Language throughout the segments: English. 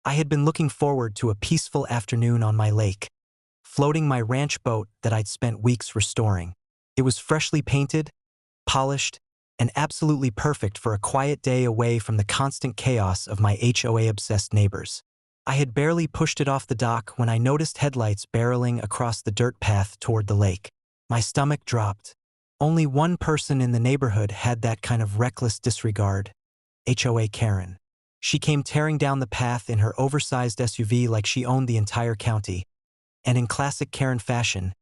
I had been looking forward to a peaceful afternoon on my lake, floating my ranch boat that I'd spent weeks restoring. It was freshly painted, polished, and absolutely perfect for a quiet day away from the constant chaos of my HOA-obsessed neighbors. I had barely pushed it off the dock when I noticed headlights barreling across the dirt path toward the lake. My stomach dropped. Only one person in the neighborhood had that kind of reckless disregard: HOA Karen. She came tearing down the path in her oversized SUV like she owned the entire county. And in classic Karen fashion,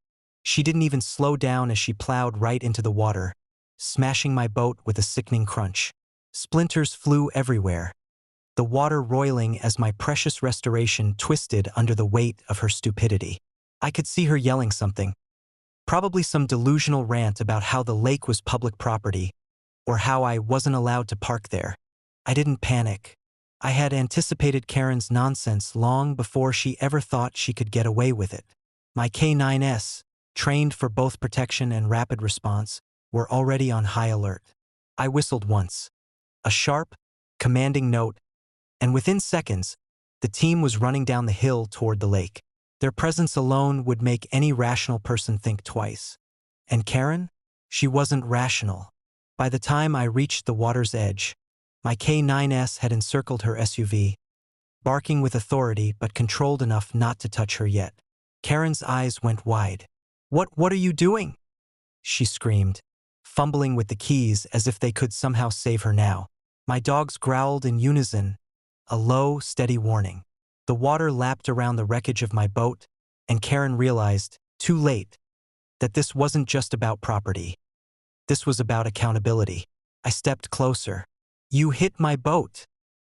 she didn't even slow down as she plowed right into the water, smashing my boat with a sickening crunch. Splinters flew everywhere, the water roiling as my precious restoration twisted under the weight of her stupidity. I could see her yelling something, probably some delusional rant about how the lake was public property, or how I wasn't allowed to park there. I didn't panic. I had anticipated Karen's nonsense long before she ever thought she could get away with it. My K9s, trained for both protection and rapid response, were already on high alert. I whistled once, a sharp, commanding note, and within seconds, the team was running down the hill toward the lake. Their presence alone would make any rational person think twice. And Karen? She wasn't rational. By the time I reached the water's edge, my K9s had encircled her SUV, barking with authority but controlled enough not to touch her yet. Karen's eyes went wide. What are you doing?" she screamed, fumbling with the keys as if they could somehow save her now. My dogs growled in unison, a low, steady warning. The water lapped around the wreckage of my boat, and Karen realized, too late, that this wasn't just about property. This was about accountability. I stepped closer. "You hit my boat,"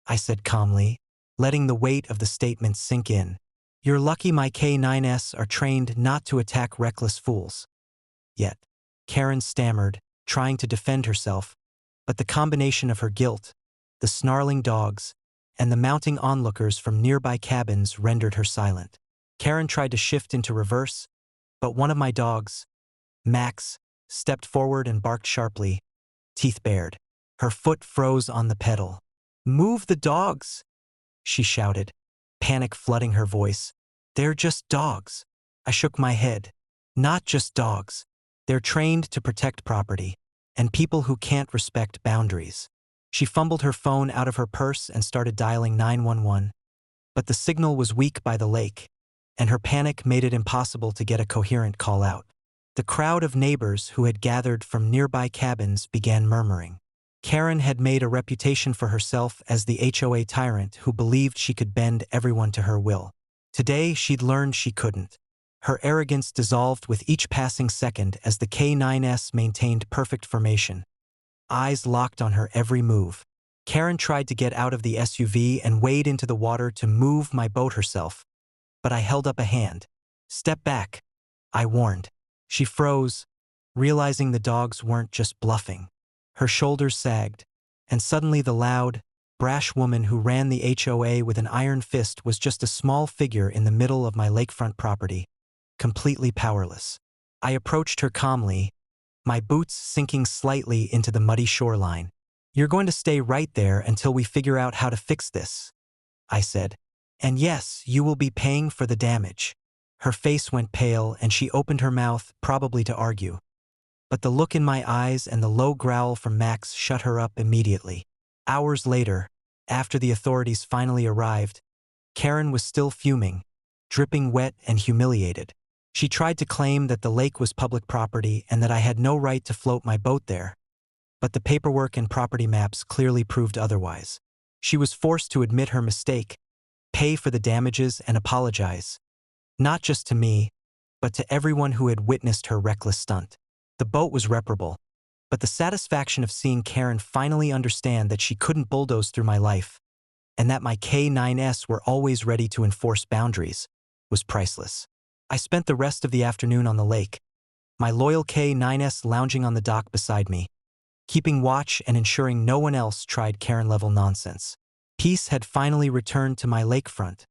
I said calmly, letting the weight of the statement sink in. "You're lucky my K9s are trained not to attack reckless fools." Yet, Karen stammered, trying to defend herself, but the combination of her guilt, the snarling dogs, and the mounting onlookers from nearby cabins rendered her silent. Karen tried to shift into reverse, but one of my dogs, Max, stepped forward and barked sharply, teeth bared. Her foot froze on the pedal. "Move the dogs," she shouted, panic flooding her voice. "They're just dogs." I shook my head. "Not just dogs. They're trained to protect property, and people who can't respect boundaries." She fumbled her phone out of her purse and started dialing 911, but the signal was weak by the lake, and her panic made it impossible to get a coherent call out. The crowd of neighbors who had gathered from nearby cabins began murmuring. Karen had made a reputation for herself as the HOA tyrant who believed she could bend everyone to her will. Today, she'd learned she couldn't. Her arrogance dissolved with each passing second as the K9s maintained perfect formation, eyes locked on her every move. Karen tried to get out of the SUV and wade into the water to move my boat herself, but I held up a hand. "Step back," I warned. She froze, realizing the dogs weren't just bluffing. Her shoulders sagged, and suddenly the loud, brash woman who ran the HOA with an iron fist was just a small figure in the middle of my lakefront property, completely powerless. I approached her calmly, my boots sinking slightly into the muddy shoreline. "You're going to stay right there until we figure out how to fix this," I said. "And yes, you will be paying for the damage." Her face went pale and she opened her mouth, probably to argue. But the look in my eyes and the low growl from Max shut her up immediately. Hours later, after the authorities finally arrived, Karen was still fuming, dripping wet and humiliated. She tried to claim that the lake was public property and that I had no right to float my boat there. But the paperwork and property maps clearly proved otherwise. She was forced to admit her mistake, pay for the damages, and apologize. Not just to me, but to everyone who had witnessed her reckless stunt. The boat was reparable, but the satisfaction of seeing Karen finally understand that she couldn't bulldoze through my life, and that my K9s were always ready to enforce boundaries, was priceless. I spent the rest of the afternoon on the lake, my loyal K9s lounging on the dock beside me, keeping watch and ensuring no one else tried Karen-level nonsense. Peace had finally returned to my lakefront,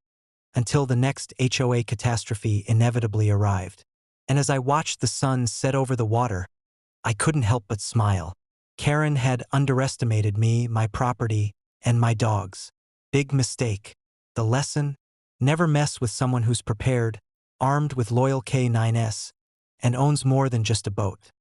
until the next HOA catastrophe inevitably arrived. And as I watched the sun set over the water, I couldn't help but smile. Karen had underestimated me, my property, and my dogs. Big mistake. The lesson? Never mess with someone who's prepared, armed with loyal K9s, and owns more than just a boat.